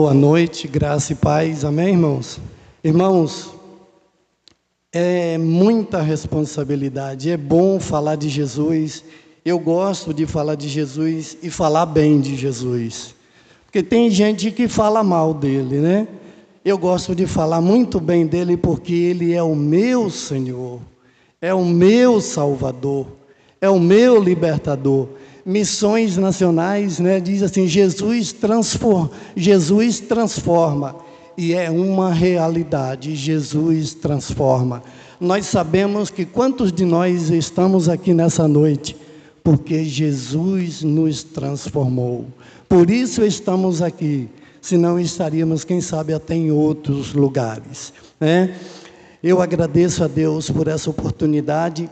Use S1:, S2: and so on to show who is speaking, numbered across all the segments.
S1: Boa noite, graça e paz, amém, irmãos? Irmãos, é muita responsabilidade, é bom falar de Jesus, eu gosto de falar de Jesus e falar bem de Jesus, porque tem gente que fala mal dele, né? Eu gosto de falar muito bem dele porque ele é o meu Senhor, é o meu Salvador, é o meu libertador. Missões nacionais, né, diz assim, Jesus transforma, e é uma realidade, Jesus transforma. Nós sabemos que quantos de nós estamos aqui nessa noite, porque Jesus nos transformou, por isso estamos aqui, senão estaríamos, quem sabe, até em outros lugares, né? Eu agradeço a Deus por essa oportunidade.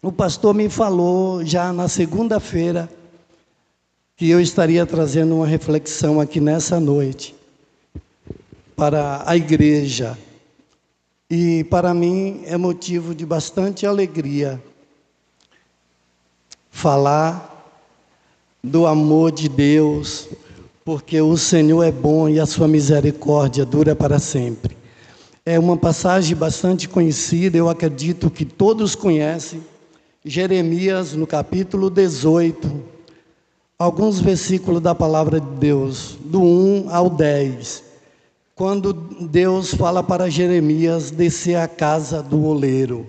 S1: O pastor me falou já na segunda-feira que eu estaria trazendo uma reflexão aqui nessa noite para a igreja. E para mim é motivo de bastante alegria falar do amor de Deus, porque o Senhor é bom e a sua misericórdia dura para sempre. É uma passagem bastante conhecida, eu acredito que todos conhecem. Jeremias, no capítulo 18, alguns versículos da palavra de Deus, do 1 ao 10, quando Deus fala para Jeremias descer à casa do oleiro.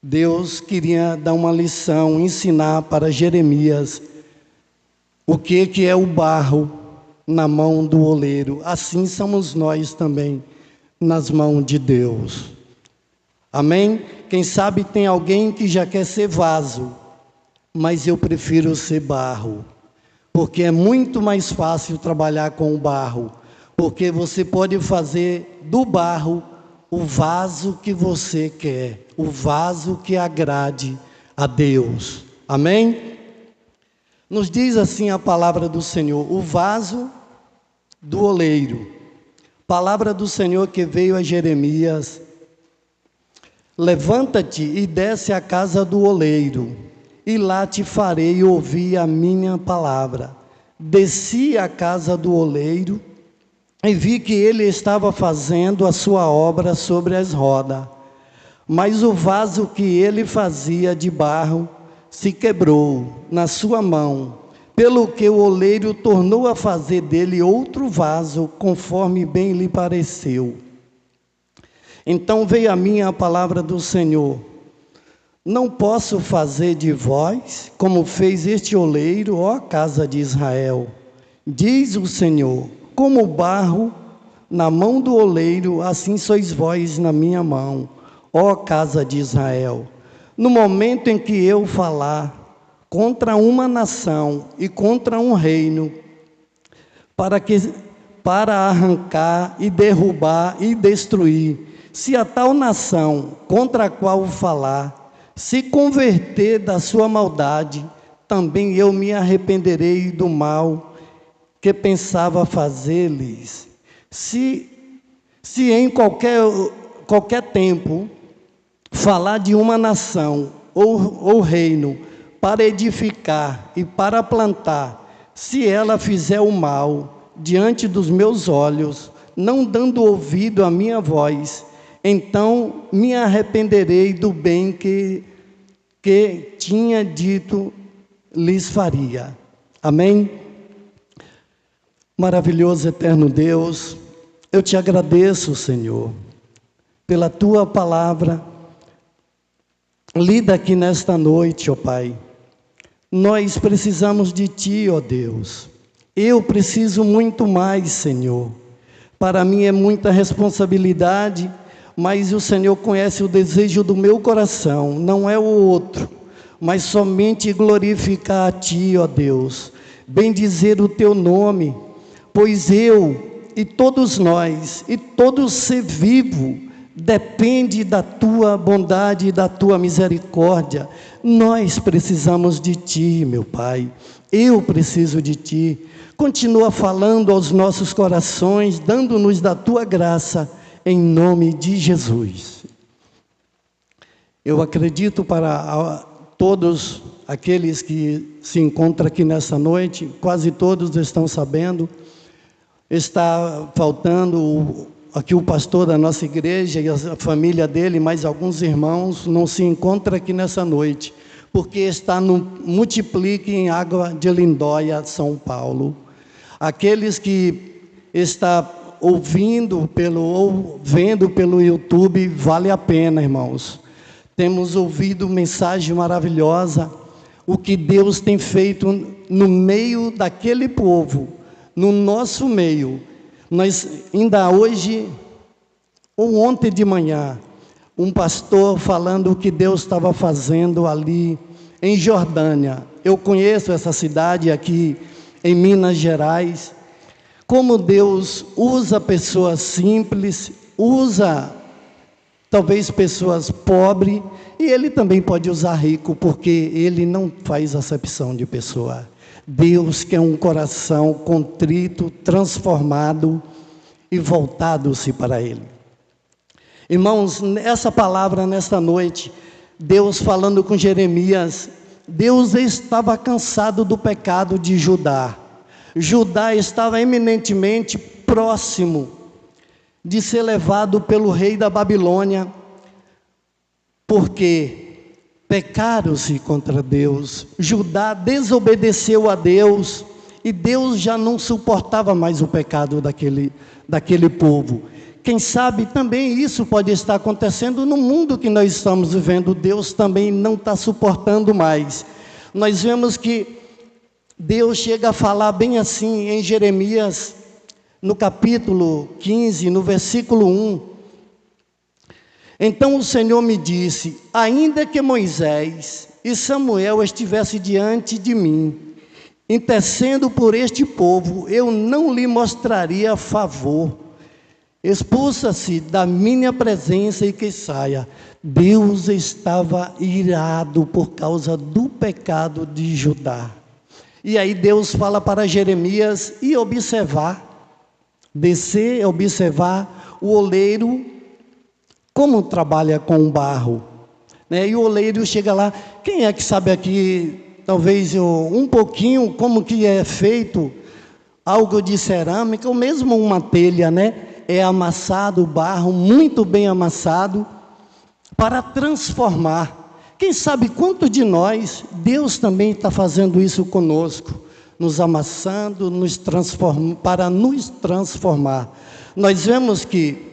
S1: Deus queria dar uma lição, ensinar para Jeremias o que é o barro na mão do oleiro. Assim somos nós também, nas mãos de Deus. Amém? Quem sabe tem alguém que já quer ser vaso, mas eu prefiro ser barro, porque é muito mais fácil trabalhar com o barro, porque você pode fazer do barro o vaso que você quer, o vaso que agrade a Deus. Amém? Nos diz assim a palavra do Senhor, o vaso do oleiro. Palavra do Senhor que veio a Jeremias: levanta-te e desce à casa do oleiro, e lá te farei ouvir a minha palavra. Desci à casa do oleiro, e vi que ele estava fazendo a sua obra sobre as rodas. Mas o vaso que ele fazia de barro se quebrou na sua mão, pelo que o oleiro tornou a fazer dele outro vaso, conforme bem lhe pareceu. Então veio a mim a palavra do Senhor: não posso fazer de vós como fez este oleiro, ó casa de Israel. Diz o Senhor: como barro na mão do oleiro, assim sois vós na minha mão, ó casa de Israel. No momento em que eu falar contra uma nação e contra um reino, para arrancar e derrubar e destruir, se a tal nação contra a qual falar se converter da sua maldade, também eu me arrependerei do mal que pensava fazer-lhes. Se em qualquer tempo falar de uma nação ou reino para edificar e para plantar, se ela fizer o mal diante dos meus olhos, não dando ouvido à minha voz, então me arrependerei do bem que tinha dito lhes faria. Amém? Maravilhoso eterno Deus, eu te agradeço, Senhor, pela tua palavra lida aqui nesta noite, ó Pai. Nós precisamos de ti, ó Deus. Eu preciso muito mais, Senhor. Para mim é muita responsabilidade, mas o Senhor conhece o desejo do meu coração, não é o outro, mas somente glorificar a Ti, ó Deus, bendizer o Teu nome, pois eu e todos nós, e todo ser vivo, depende da Tua bondade e da Tua misericórdia. Nós precisamos de Ti, meu Pai, eu preciso de Ti. Continua falando aos nossos corações, dando-nos da Tua graça, em nome de Jesus. Eu acredito para todos aqueles que se encontram aqui nessa noite, quase todos estão sabendo, Está faltando aqui o pastor da nossa igreja e a família dele, mais alguns irmãos, não se encontram aqui nessa noite, porque está no Multiplique em Água de Lindóia, São Paulo. Aqueles que está ouvindo ou vendo pelo YouTube, vale a pena, irmãos. Temos ouvido mensagem maravilhosa, o que Deus tem feito no meio daquele povo, no nosso meio. Nós ainda hoje, ou ontem de manhã, um pastor falando o que Deus estava fazendo ali em Jordânia. Eu conheço essa cidade aqui em Minas Gerais, como Deus usa pessoas simples, usa talvez pessoas pobres, e Ele também pode usar rico, porque Ele não faz acepção de pessoa. Deus quer um coração contrito, transformado e voltado-se para Ele. Irmãos, essa palavra nesta noite, Deus falando com Jeremias, Deus estava cansado do pecado de Judá. Judá estava eminentemente próximo de ser levado pelo rei da Babilônia, porque pecaram-se contra Deus. Judá desobedeceu a Deus, e Deus já não suportava mais o pecado daquele povo. Quem sabe também isso pode estar acontecendo no mundo que nós estamos vivendo. Deus também não está suportando mais. Nós vemos que Deus chega a falar bem assim em Jeremias, no capítulo 15, no versículo 1. Então o Senhor me disse: ainda que Moisés e Samuel estivessem diante de mim, intercedendo por este povo, eu não lhe mostraria favor. Expulsa-se da minha presença e que saia. Deus estava irado por causa do pecado de Judá. E aí Deus fala para Jeremias e descer, observar o oleiro, como trabalha com o barro, né? E o oleiro chega lá. Quem é que sabe aqui, talvez um pouquinho, como que é feito algo de cerâmica, ou mesmo uma telha, né? É amassado o barro, muito bem amassado, para transformar. Quem sabe quanto de nós, Deus também está fazendo isso conosco, nos amassando, para nos transformar. Nós vemos que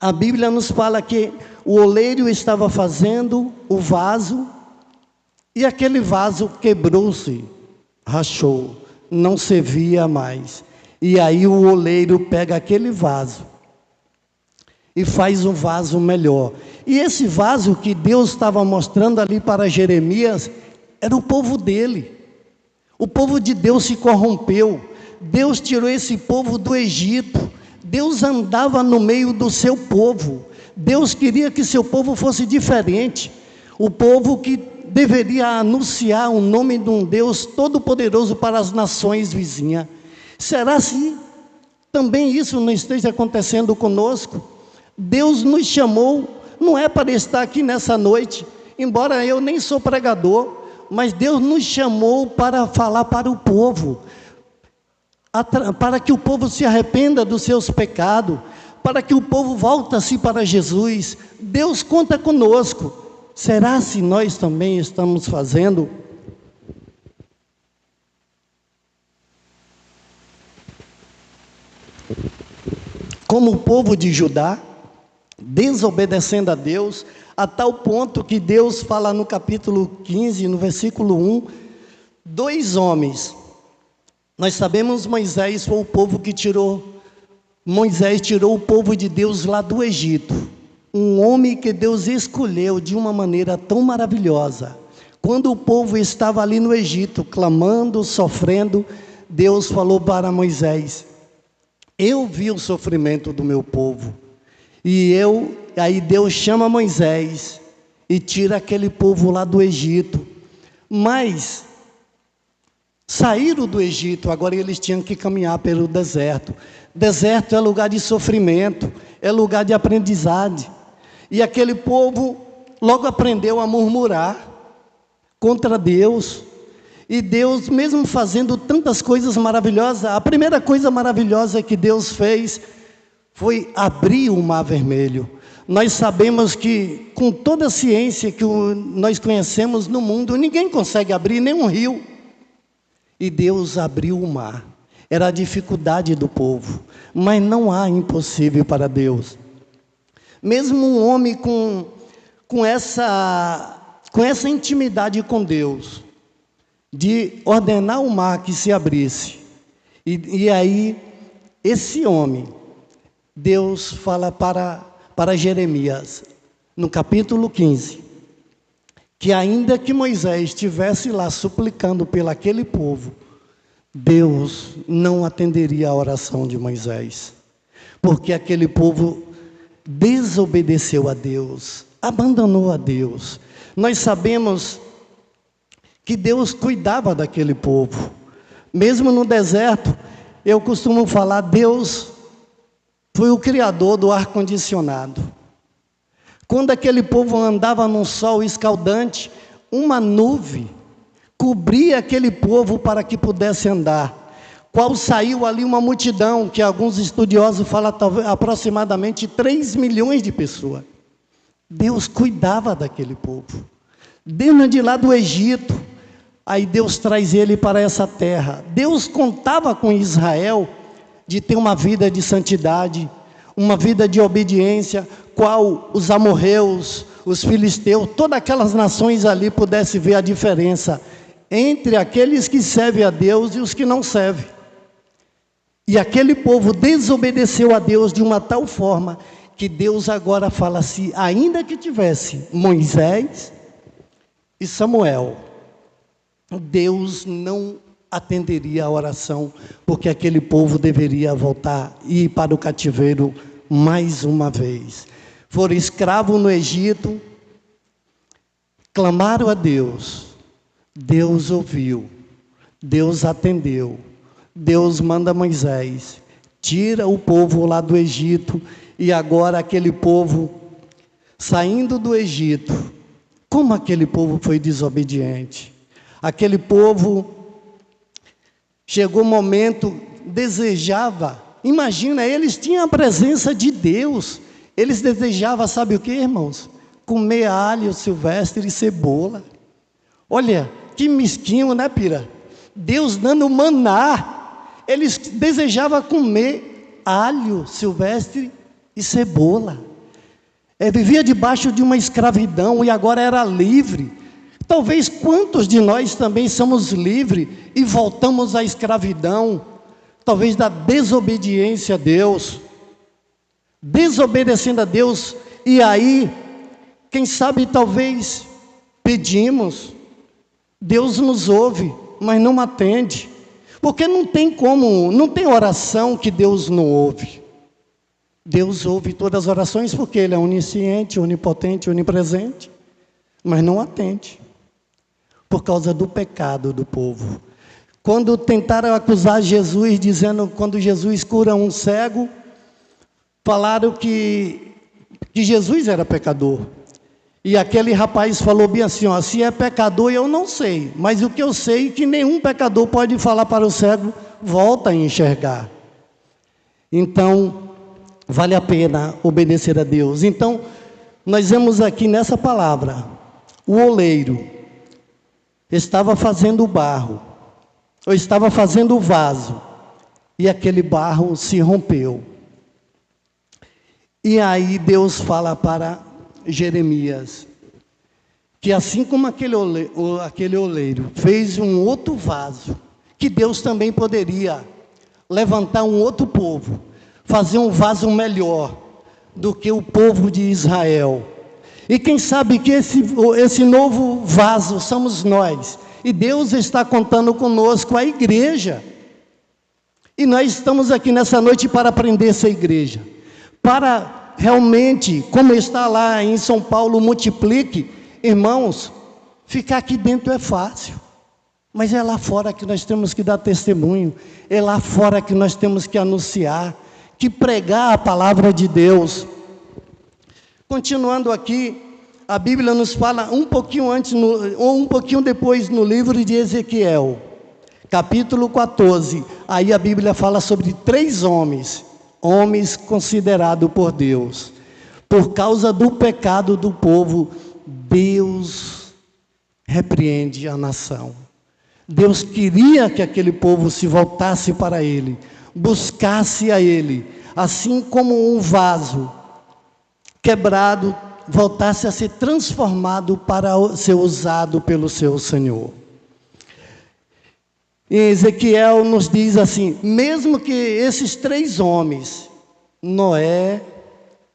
S1: a Bíblia nos fala que o oleiro estava fazendo o vaso, e aquele vaso quebrou-se, rachou, não servia mais. E aí o oleiro pega aquele vaso e faz um vaso melhor. E esse vaso que Deus estava mostrando ali para Jeremias, era o povo dele. O povo de Deus se corrompeu. Deus tirou esse povo do Egito. Deus andava no meio do seu povo. Deus queria que seu povo fosse diferente. O povo que deveria anunciar o nome de um Deus todo-poderoso para as nações vizinhas. Será assim? Também isso não esteja acontecendo conosco? Deus nos chamou, não é para estar aqui nessa noite, embora eu nem sou pregador, mas Deus nos chamou para falar para o povo, para que o povo se arrependa dos seus pecados, para que o povo volte-se para Jesus. Deus conta conosco. Será se nós também estamos fazendo? Como o povo de Judá, desobedecendo a Deus, a tal ponto que Deus fala no capítulo 15, no versículo 1, 2 homens. Nós sabemos Moisés foi o povo que Moisés tirou o povo de Deus lá do Egito. Um homem que Deus escolheu de uma maneira tão maravilhosa. Quando o povo estava ali no Egito, clamando, sofrendo, Deus falou para Moisés: eu vi o sofrimento do meu povo. Aí Deus chama Moisés e tira aquele povo lá do Egito. Mas saíram do Egito, agora eles tinham que caminhar pelo deserto. Deserto é lugar de sofrimento, é lugar de aprendizagem. E aquele povo logo aprendeu a murmurar contra Deus. E Deus, mesmo fazendo tantas coisas maravilhosas, a primeira coisa maravilhosa que Deus fez foi abrir o Mar Vermelho. Nós sabemos que, com toda a ciência que nós conhecemos no mundo, ninguém consegue abrir nenhum rio. E Deus abriu o mar. Era a dificuldade do povo, mas não há impossível para Deus. Mesmo um homem com essa intimidade com Deus, de ordenar o mar que se abrisse. E aí, esse homem, Deus fala para Jeremias, no capítulo 15, que ainda que Moisés estivesse lá suplicando pelo aquele povo, Deus não atenderia a oração de Moisés, porque aquele povo desobedeceu a Deus, abandonou a Deus. Nós sabemos que Deus cuidava daquele povo. Mesmo no deserto, eu costumo falar, Deus foi o criador do ar-condicionado. Quando aquele povo andava num sol escaldante, uma nuvem cobria aquele povo para que pudesse andar. Qual saiu ali uma multidão, que alguns estudiosos falam aproximadamente 3 milhões de pessoas. Deus cuidava daquele povo. Desde de lá do Egito, aí Deus traz ele para essa terra. Deus contava com Israel de ter uma vida de santidade, uma vida de obediência, qual os amorreus, os filisteus, todas aquelas nações ali pudessem ver a diferença entre aqueles que servem a Deus e os que não servem. E aquele povo desobedeceu a Deus de uma tal forma que Deus agora fala assim, ainda que tivesse Moisés e Samuel, Deus não atenderia a oração, porque aquele povo deveria voltar e ir para o cativeiro mais uma vez. Foram escravos no Egito, clamaram a Deus, Deus ouviu, Deus atendeu, Deus manda Moisés, tira o povo lá do Egito, e agora aquele povo, saindo do Egito, como aquele povo foi desobediente. Aquele povo, chegou um momento, desejava, imagina, eles tinham a presença de Deus, eles desejavam, sabe o que, irmãos? Comer alho silvestre e cebola. Olha, que mesquinho, né, Pira? Deus dando maná, eles desejavam comer alho silvestre e cebola. Vivia debaixo de uma escravidão e agora era livre. Talvez quantos de nós também somos livres e voltamos à escravidão, talvez da desobediência a Deus, desobedecendo a Deus, e aí, quem sabe talvez pedimos, Deus nos ouve, mas não atende, porque não tem como, não tem oração que Deus não ouve. Deus ouve todas as orações porque Ele é onisciente, onipotente, onipresente, mas não atende, por causa do pecado do povo. Quando tentaram acusar Jesus, dizendo, quando Jesus cura um cego, falaram que Jesus era pecador. E aquele rapaz falou bem assim, ó, se é pecador eu não sei, mas o que eu sei é que nenhum pecador pode falar para o cego, volta a enxergar. Então, vale a pena obedecer a Deus. Então, nós vemos aqui nessa palavra, o oleiro estava fazendo o barro, ou estava fazendo o vaso, e aquele barro se rompeu. E aí Deus fala para Jeremias, que assim como aquele oleiro fez um outro vaso, que Deus também poderia levantar um outro povo, fazer um vaso melhor do que o povo de Israel. E quem sabe que esse novo vaso somos nós. E Deus está contando conosco, a igreja. E nós estamos aqui nessa noite para aprender essa igreja. Para realmente, como está lá em São Paulo, multiplique. Irmãos, ficar aqui dentro é fácil. Mas é lá fora que nós temos que dar testemunho. É lá fora que nós temos que anunciar, que pregar a palavra de Deus. Continuando aqui, a Bíblia nos fala um pouquinho antes, ou um pouquinho depois, no livro de Ezequiel, capítulo 14, aí a Bíblia fala sobre 3 homens considerados por Deus. Por causa do pecado do povo, Deus repreende a nação. Deus queria que aquele povo se voltasse para Ele, buscasse a Ele, assim como um vaso quebrado voltasse a ser transformado para ser usado pelo seu Senhor. E Ezequiel nos diz assim: mesmo que esses 3 homens, Noé,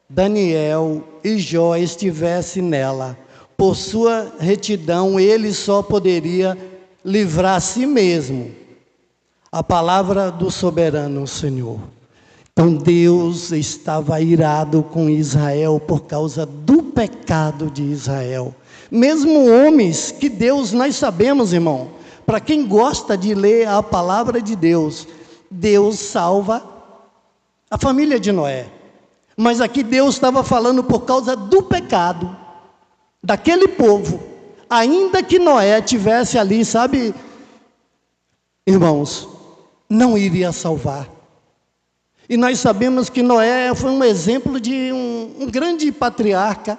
S1: Daniel e Jó, estivessem nela, por sua retidão, ele só poderia livrar a si mesmo. A palavra do soberano Senhor. Então Deus estava irado com Israel por causa do pecado de Israel. Mesmo homens que Deus, nós sabemos, irmão, para quem gosta de ler a palavra de Deus, Deus salva a família de Noé. Mas aqui Deus estava falando por causa do pecado daquele povo. Ainda que Noé tivesse ali, sabe, irmãos, não iria salvar. E nós sabemos que Noé foi um exemplo de um grande patriarca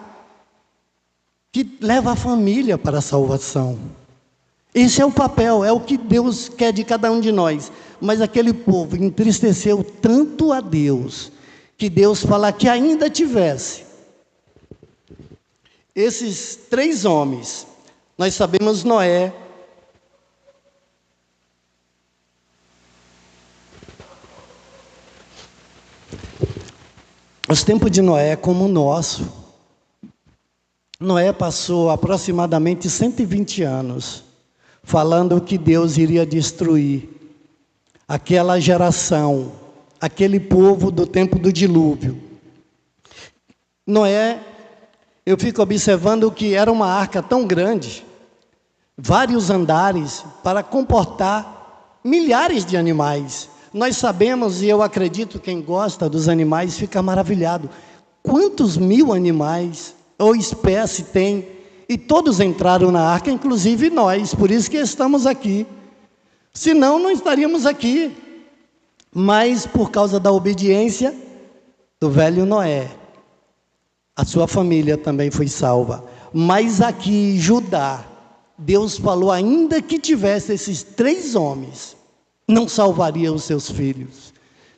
S1: que leva a família para a salvação. Esse é o papel, é o que Deus quer de cada um de nós. Mas aquele povo entristeceu tanto a Deus, que Deus fala que ainda tivesse esses 3 homens. Nós sabemos Noé, os tempos de Noé como o nosso. Noé passou aproximadamente 120 anos falando que Deus iria destruir aquela geração, aquele povo do tempo do dilúvio. Noé, eu fico observando que era uma arca tão grande, vários andares, para comportar milhares de animais. Nós sabemos, e eu acredito, quem gosta dos animais fica maravilhado. Quantos 1000 animais ou espécie tem? E todos entraram na arca, inclusive nós, por isso que estamos aqui. Senão não estaríamos aqui. Mas por causa da obediência do velho Noé, a sua família também foi salva. Mas aqui em Judá, Deus falou, ainda que tivesse esses 3 homens, não salvaria os seus filhos.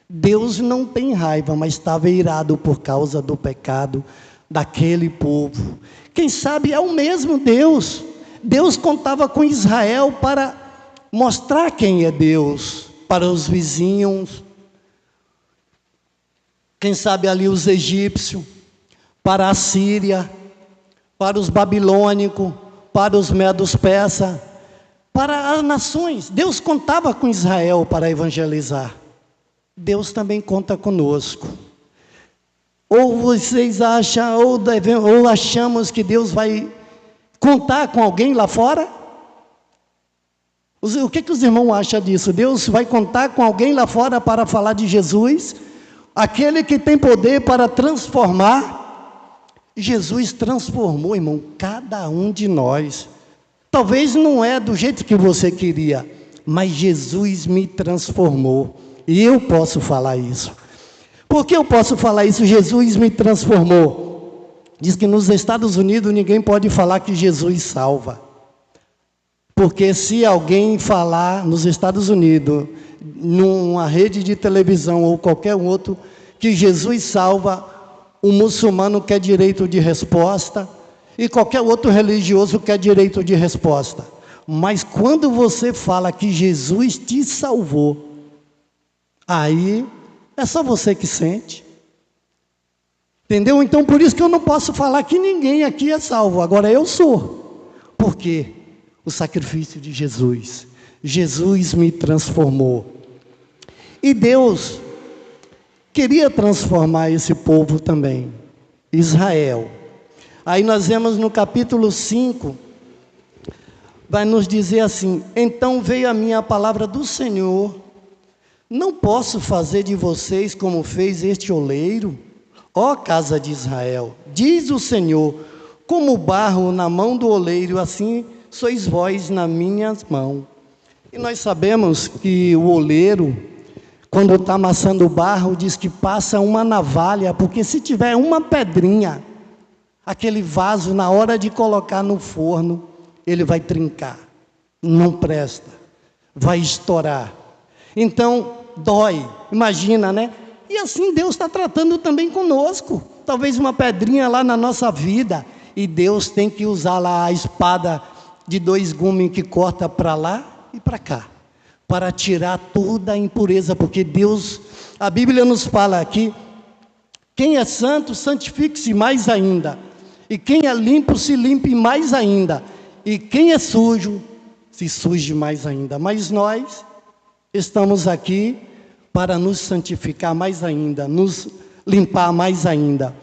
S1: Deus não tem raiva, mas estava irado por causa do pecado daquele povo. Quem sabe é o mesmo Deus. Deus contava com Israel para mostrar quem é Deus para os vizinhos. Quem sabe ali os egípcios, para a Síria, para os babilônicos, para os medos persas, para as nações. Deus contava com Israel para evangelizar. Deus também conta conosco. Ou vocês acham, ou achamos que Deus vai contar com alguém lá fora? O que os irmãos acham disso? Deus vai contar com alguém lá fora para falar de Jesus? Aquele que tem poder para transformar. Jesus transformou, irmão, cada um de nós. Talvez não é do jeito que você queria, mas Jesus me transformou. E eu posso falar isso. Por que eu posso falar isso? Jesus me transformou. Diz que nos Estados Unidos ninguém pode falar que Jesus salva. Porque se alguém falar nos Estados Unidos, numa rede de televisão ou qualquer outro, que Jesus salva, o muçulmano quer direito de resposta e qualquer outro religioso quer direito de resposta. Mas quando você fala que Jesus te salvou, aí é só você que sente. Entendeu? Então por isso que eu não posso falar que ninguém aqui é salvo. Agora eu sou. Por quê? O sacrifício de Jesus. Jesus me transformou. E Deus queria transformar esse povo também, Israel. Aí nós vemos no capítulo 5, vai nos dizer assim: então veio a mim a palavra do Senhor, não posso fazer de vocês como fez este oleiro, ó casa de Israel, diz o Senhor, Como o barro na mão do oleiro, assim sois vós na minhas mãos. E nós sabemos que o oleiro, quando está amassando o barro, diz que passa uma navalha, porque se tiver uma pedrinha, aquele vaso, na hora de colocar no forno, ele vai trincar, não presta, vai estourar. Então, dói, imagina, né? E assim Deus está tratando também conosco. Talvez uma pedrinha lá na nossa vida, e Deus tem que usar lá a espada de 2 gumes que corta para lá e para cá, para tirar toda a impureza, porque Deus, a Bíblia nos fala aqui, quem é santo, santifique-se mais ainda, e quem é limpo, se limpe mais ainda, e quem é sujo, se suje mais ainda. Mas nós estamos aqui para nos santificar mais ainda, nos limpar mais ainda.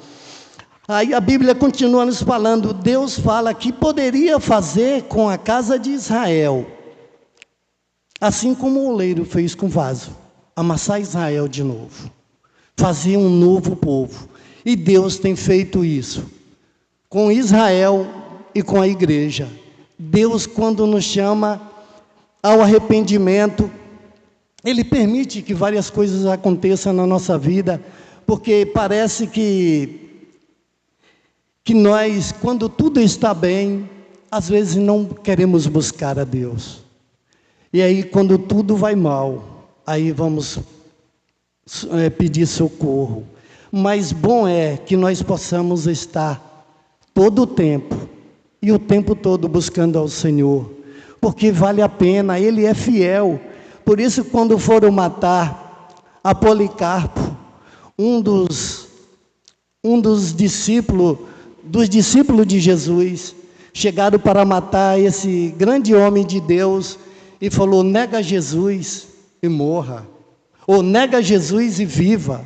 S1: Aí a Bíblia continua nos falando, Deus fala que poderia fazer com a casa de Israel, assim como o oleiro fez com o vaso, amassar Israel de novo, fazer um novo povo. E Deus tem feito isso com Israel e com a igreja. Deus, quando nos chama ao arrependimento, Ele permite que várias coisas aconteçam na nossa vida, porque parece que nós, quando tudo está bem, às vezes não queremos buscar a Deus. E aí, quando tudo vai mal, aí vamos pedir socorro. Mas bom é que nós possamos estar todo o tempo, e o tempo todo buscando ao Senhor, porque vale a pena, Ele é fiel. Por isso, quando foram matar a Policarpo, um dos discípulos de Jesus, chegaram para matar esse grande homem de Deus, e falou, nega Jesus e morra, ou nega Jesus e viva.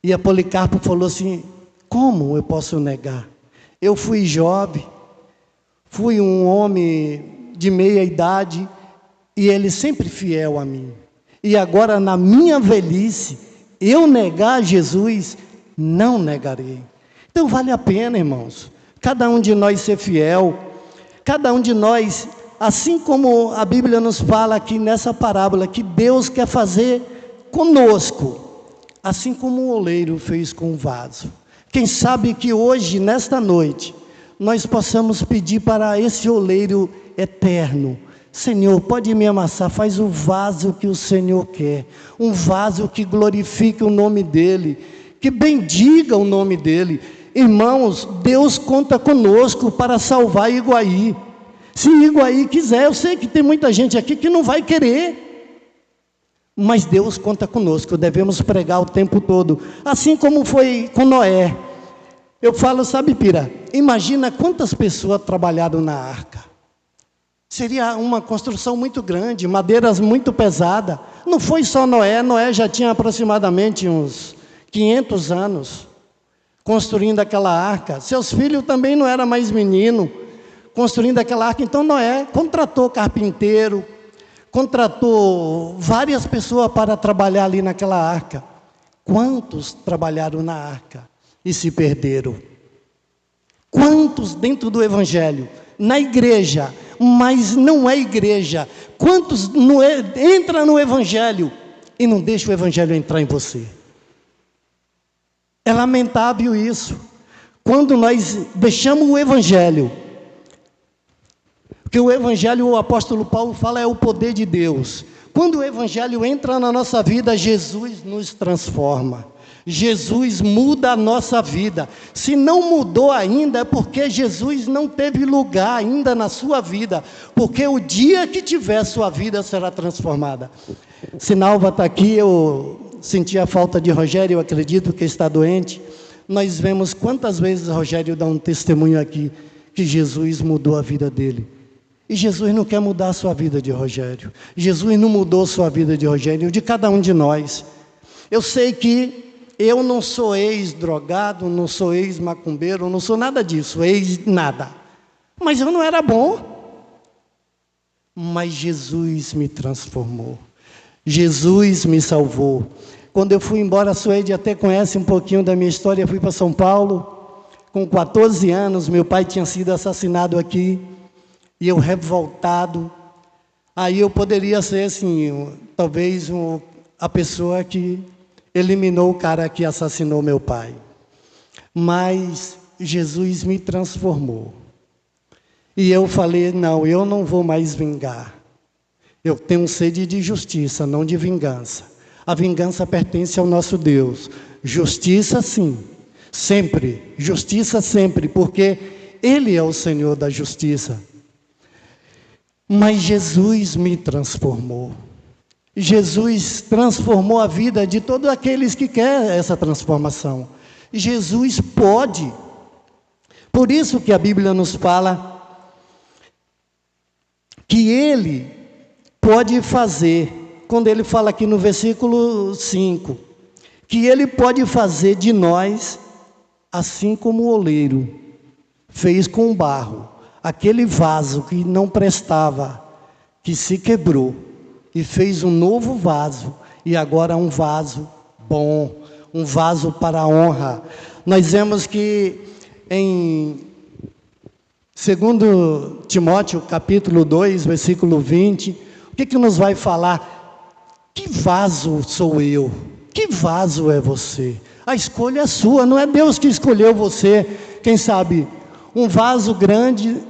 S1: E a Policarpo falou assim, como eu posso negar? Eu fui jovem, fui um homem de meia idade, e ele sempre fiel a mim. E agora, na minha velhice, eu negar Jesus, não negarei. Então vale a pena, irmãos, cada um de nós ser fiel, cada um de nós, assim como a Bíblia nos fala aqui nessa parábola, que Deus quer fazer conosco, assim como o oleiro fez com o vaso. Quem sabe que hoje, nesta noite, nós possamos pedir para esse oleiro eterno, Senhor, pode me amassar, faz o vaso que o Senhor quer, um vaso que glorifique o nome dEle, que bendiga o nome dEle. Irmãos, Deus conta conosco para salvar Iguaí. Se Iguaí quiser, eu sei que tem muita gente aqui que não vai querer, mas Deus conta conosco, devemos pregar o tempo todo, assim como foi com Noé. Eu falo, sabe, Pira, imagina quantas pessoas trabalharam na arca. Seria uma construção muito grande, madeiras muito pesadas. Não foi só Noé, Noé já tinha aproximadamente uns 500 anos construindo aquela arca. Seus filhos também não eram mais menino, construindo aquela arca. Então Noé contratou carpinteiro, contratou várias pessoas para trabalhar ali naquela arca. Quantos trabalharam na arca e se perderam? Quantos dentro do Evangelho, na igreja, mas não é igreja? Quantos entra no Evangelho e não deixa o Evangelho entrar em você? É lamentável isso. Quando nós deixamos o Evangelho, porque o Evangelho, o apóstolo Paulo fala, é o poder de Deus. Quando o Evangelho entra na nossa vida, Jesus nos transforma. Jesus muda a nossa vida. Se não mudou ainda, é porque Jesus não teve lugar ainda na sua vida. Porque o dia que tiver, sua vida será transformada. Sinalva está aqui, eu senti a falta de Rogério, eu acredito que está doente. Nós vemos quantas vezes Rogério dá um testemunho aqui, que Jesus mudou a vida dele. E Jesus não quer mudar a sua vida de Rogério. Jesus não mudou a sua vida de Rogério, de cada um de nós. Eu sei que eu não sou ex-drogado, não sou ex-macumbeiro, não sou nada disso, ex-nada. Mas eu não era bom. Mas Jesus me transformou. Jesus me salvou. Quando eu fui embora, a Suede até conhece um pouquinho da minha história, eu fui para São Paulo. com 14 anos, meu pai tinha sido assassinado aqui, e eu revoltado. Aí eu poderia ser, assim, talvez a pessoa que eliminou o cara que assassinou meu pai. Mas Jesus me transformou. E eu falei, não, eu não vou mais vingar. Eu tenho sede de justiça, não de vingança. A vingança pertence ao nosso Deus. Justiça, sim, sempre. Justiça, sempre, porque Ele é o Senhor da justiça. Mas Jesus me transformou. Jesus transformou a vida de todos aqueles que querem essa transformação. Jesus pode. Por isso que a Bíblia nos fala que Ele pode fazer, quando Ele fala aqui no versículo 5, que Ele pode fazer de nós, assim como o oleiro fez com o barro, aquele vaso que não prestava, que se quebrou, e fez um novo vaso, e agora um vaso bom, um vaso para a honra. Nós vemos que em 2 Timóteo, capítulo 2, versículo 20, o que nos vai falar? Que vaso sou eu? Que vaso é você? A escolha é sua, não é Deus que escolheu você. Quem sabe, um vaso grande,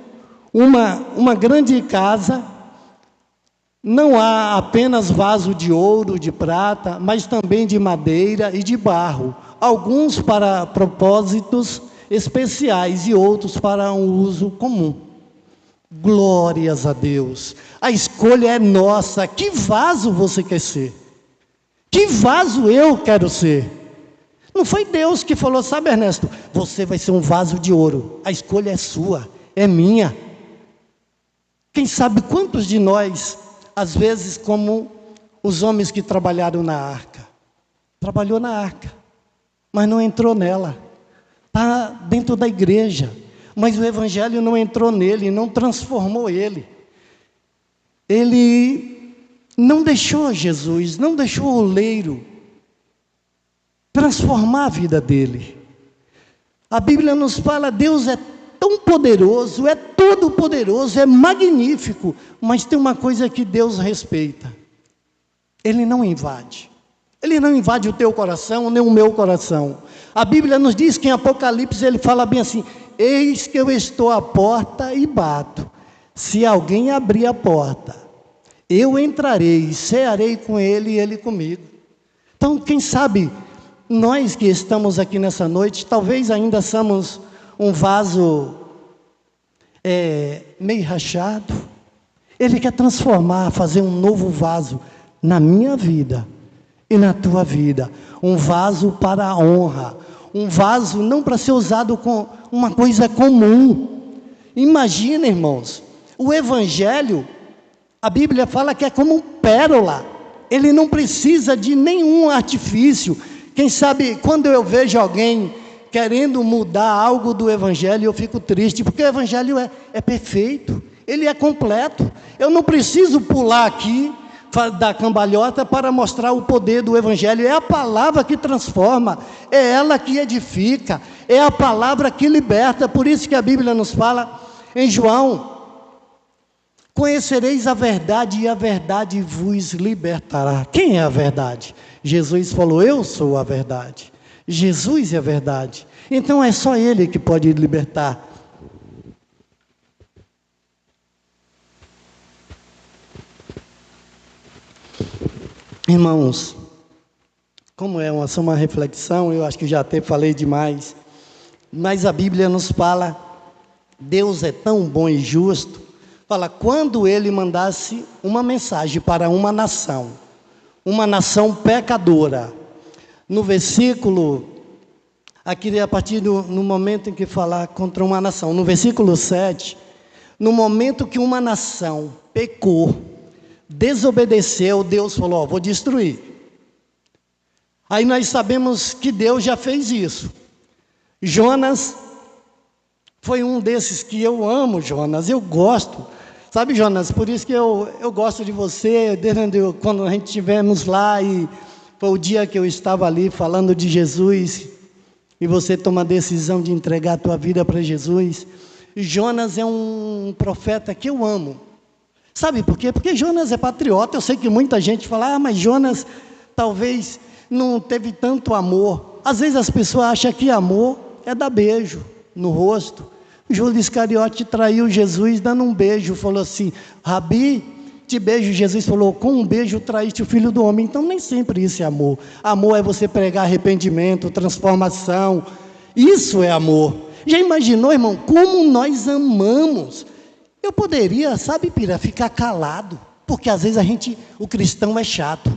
S1: uma grande casa, não há apenas vaso de ouro, de prata, mas também de madeira e de barro. Alguns para propósitos especiais e outros para um uso comum. Glórias a Deus. A escolha é nossa. Que vaso você quer ser? Que vaso eu quero ser? Não foi Deus que falou, sabe, Ernesto? Você vai ser um vaso de ouro. A escolha é sua, é minha. Quem sabe quantos de nós, às vezes como os homens que trabalharam na arca. Trabalhou na arca, mas não entrou nela. Está dentro da igreja, mas o Evangelho não entrou nele, não transformou ele. Ele não deixou Jesus, não deixou o oleiro transformar a vida dele. A Bíblia nos fala, Deus é tão poderoso, é todo poderoso, é magnífico, mas tem uma coisa que Deus respeita. Ele não invade. Ele não invade o teu coração, nem o meu coração. A Bíblia nos diz que em Apocalipse ele fala bem assim, eis que eu estou à porta e bato. Se alguém abrir a porta, eu entrarei, cearei com ele e ele comigo. Então, quem sabe, nós que estamos aqui nessa noite, talvez ainda somos um vaso meio rachado. Ele quer transformar, fazer um novo vaso na minha vida e na tua vida. Um vaso para a honra. Um vaso não para ser usado com uma coisa comum. Imagina, irmãos, o Evangelho, a Bíblia fala que é como pérola. Ele não precisa de nenhum artifício. Quem sabe, quando eu vejo alguém querendo mudar algo do Evangelho, eu fico triste, porque o Evangelho é perfeito, ele é completo. Eu não preciso pular aqui da cambalhota para mostrar o poder do Evangelho. É a palavra que transforma, é ela que edifica, é a palavra que liberta. Por isso que a Bíblia nos fala em João, conhecereis a verdade e a verdade vos libertará. Quem é a verdade? Jesus falou, eu sou a verdade. Jesus é a verdade. Então é só Ele que pode libertar. Irmãos, como é só uma reflexão, eu acho que já até falei demais, mas a Bíblia nos fala, Deus é tão bom e justo, fala, quando Ele mandasse uma mensagem para uma nação pecadora, no versículo, aqui a partir no momento em que falar contra uma nação, no versículo 7, no momento que uma nação pecou, desobedeceu, Deus falou, vou destruir. Aí nós sabemos que Deus já fez isso. Jonas foi um desses que eu amo, Jonas, eu gosto. Sabe, Jonas, por isso que eu gosto de você, desde quando a gente estivemos lá, e foi o dia que eu estava ali falando de Jesus, e você toma a decisão de entregar a tua vida para Jesus. Jonas é um profeta que eu amo. Sabe por quê? Porque Jonas é patriota. Eu sei que muita gente fala, mas Jonas talvez não teve tanto amor. Às vezes as pessoas acham que amor é dar beijo no rosto. Judas Iscariote traiu Jesus dando um beijo, falou assim, Rabi, te beijo. Jesus falou, com um beijo traíste o Filho do Homem. Então nem sempre isso é amor. Amor é você pregar arrependimento, transformação. Isso é amor. Já imaginou, irmão, como nós amamos? Eu poderia, sabe, Pira, ficar calado, porque às vezes o cristão é chato.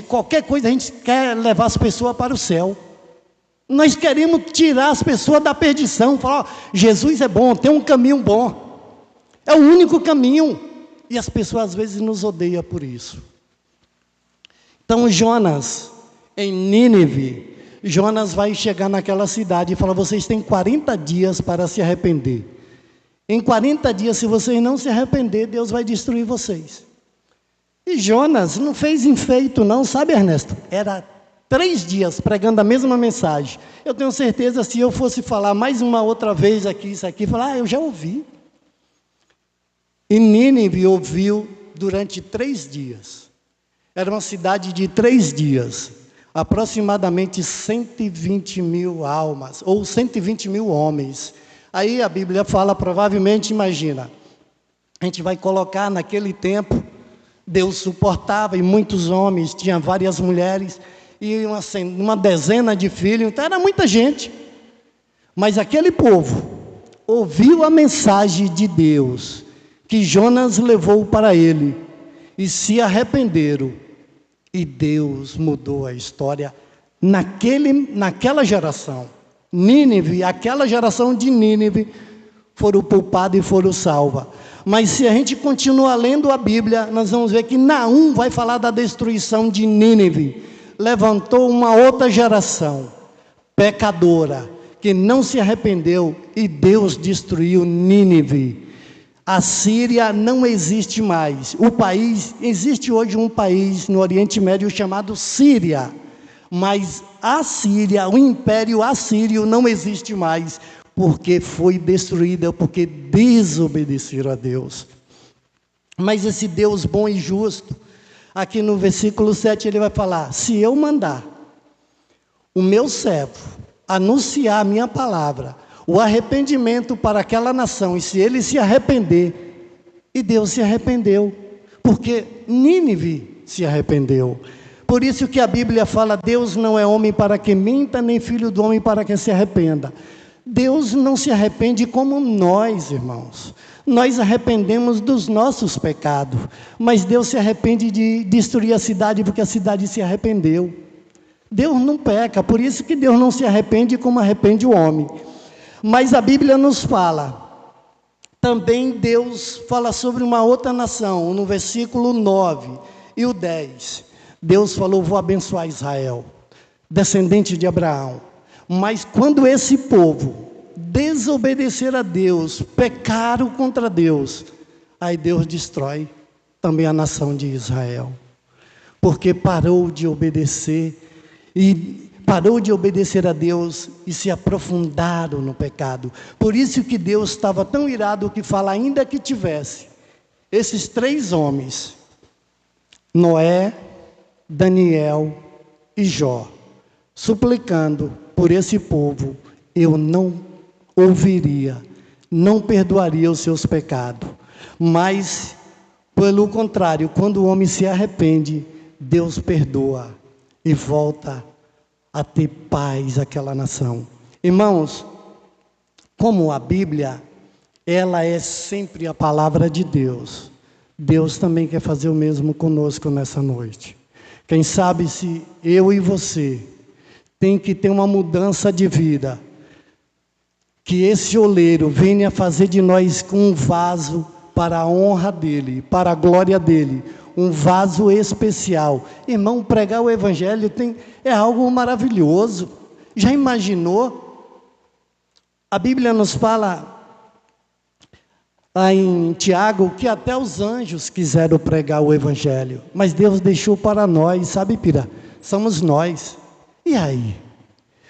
S1: Qualquer coisa a gente quer levar as pessoas para o céu. Nós queremos tirar as pessoas da perdição, falar, Jesus é bom, tem um caminho bom. É o único caminho. E as pessoas às vezes nos odeiam por isso. Então Jonas, em Nínive, Jonas vai chegar naquela cidade e fala, vocês têm 40 dias para se arrepender. Em 40 dias, se vocês não se arrepender, Deus vai destruir vocês. E Jonas não fez enfeito não, sabe, Ernesto? Era 3 dias pregando a mesma mensagem. Eu tenho certeza, se eu fosse falar mais uma outra vez aqui, isso aqui, falar, eu já ouvi. E Nínive ouviu durante 3 dias. Era uma cidade de 3 dias. Aproximadamente 120 mil almas, ou 120 mil homens. Aí a Bíblia fala, provavelmente, imagina, a gente vai colocar naquele tempo, Deus suportava, e muitos homens, tinha várias mulheres, e uma dezena de filhos, então era muita gente. Mas aquele povo ouviu a mensagem de Deus, que Jonas levou para ele, e se arrependeram, e Deus mudou a história naquela geração. Nínive, aquela geração de Nínive, foram poupados e foram salvos. Mas se a gente continuar lendo a Bíblia, nós vamos ver que Naum vai falar da destruição de Nínive. Levantou uma outra geração, pecadora, que não se arrependeu, e Deus destruiu Nínive. A Síria não existe mais. Existe hoje um país no Oriente Médio chamado Síria, mas a Síria, o Império Assírio não existe mais, porque foi destruída, porque desobedeceram a Deus. Mas esse Deus bom e justo, aqui no versículo 7 ele vai falar, se eu mandar o meu servo anunciar a minha palavra, o arrependimento para aquela nação, e se ele se arrepender, e Deus se arrependeu, porque Nínive se arrependeu. Por isso que a Bíblia fala, Deus não é homem para que minta, nem filho do homem para que se arrependa. Deus não se arrepende como nós, irmãos. Nós arrependemos dos nossos pecados, mas Deus se arrepende de destruir a cidade, porque a cidade se arrependeu. Deus não peca, por isso que Deus não se arrepende como arrepende o homem. Mas a Bíblia nos fala, também Deus fala sobre uma outra nação, no versículo 9 e o 10. Deus falou, vou abençoar Israel, descendente de Abraão. Mas quando esse povo desobedecer a Deus, pecaram contra Deus, aí Deus destrói também a nação de Israel. Porque parou de obedecer a Deus e se aprofundaram no pecado. Por isso que Deus estava tão irado que fala, ainda que tivesse esses 3 homens, Noé, Daniel e Jó, suplicando por esse povo, eu não ouviria, não perdoaria os seus pecados. Mas, pelo contrário, quando o homem se arrepende, Deus perdoa e volta a ter paz àquela nação. Irmãos, como a Bíblia, ela é sempre a palavra de Deus, Deus também quer fazer o mesmo conosco nessa noite. Quem sabe se eu e você tem que ter uma mudança de vida, que esse oleiro venha fazer de nós um vaso para a honra dele, para a glória dele, um vaso especial. Irmão, pregar o Evangelho é algo maravilhoso. Já imaginou? A Bíblia nos fala em Tiago que até os anjos quiseram pregar o Evangelho, mas Deus deixou para nós, sabe, Pira? Somos nós. E aí?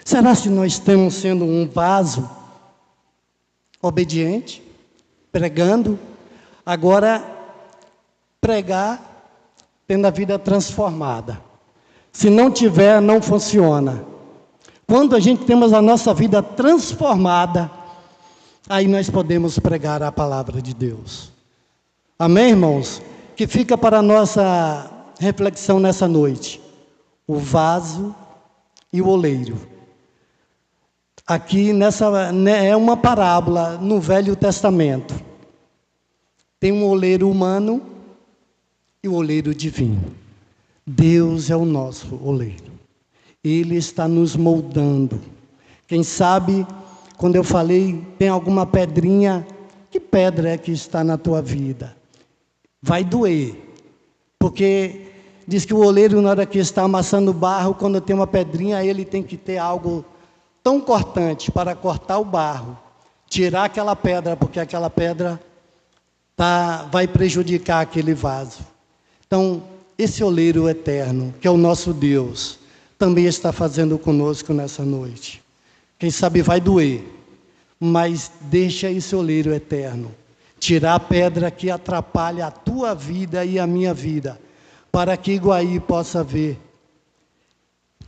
S1: Será que nós estamos sendo um vaso obediente, pregando? Agora, pregar tendo a vida transformada. Se não tiver, não funciona. Quando a gente temos a nossa vida transformada, aí nós podemos pregar a palavra de Deus. Amém, irmãos? Que fica para a nossa reflexão nessa noite: o vaso e o oleiro. Aqui é uma parábola no Velho Testamento. Tem um oleiro humano e o oleiro divino. Deus é o nosso oleiro. Ele está nos moldando. Quem sabe, quando eu falei, tem alguma pedrinha, que pedra é que está na tua vida? Vai doer, porque diz que o oleiro, na hora que está amassando barro, quando tem uma pedrinha, ele tem que ter algo tão cortante para cortar o barro, tirar aquela pedra, porque aquela pedra vai prejudicar aquele vaso. Então, esse oleiro eterno, que é o nosso Deus, também está fazendo conosco nessa noite. Quem sabe vai doer, mas deixa esse oleiro eterno tirar a pedra que atrapalha a tua vida e a minha vida, para que Iguaí possa ver.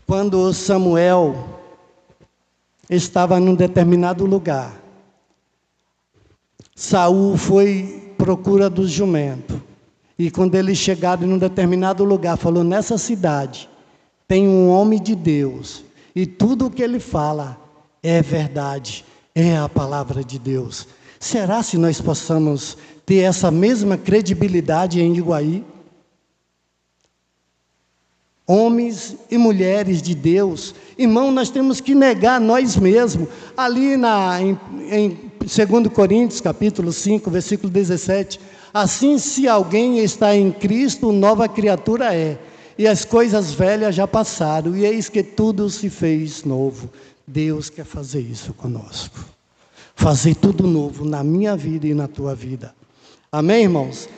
S1: Quando Samuel estava num determinado lugar, Saul foi à procura dos jumentos, e quando eles chegaram em um determinado lugar, falou: nessa cidade tem um homem de Deus, e tudo o que ele fala é verdade, é a palavra de Deus. Será se nós possamos ter essa mesma credibilidade em Iguaí? Homens e mulheres de Deus, irmão, nós temos que negar nós mesmos. Ali em 2 Coríntios, capítulo 5, versículo 17, assim, se alguém está em Cristo, nova criatura é, e as coisas velhas já passaram, e eis que tudo se fez novo. Deus quer fazer isso conosco, fazer tudo novo na minha vida e na tua vida. Amém, irmãos?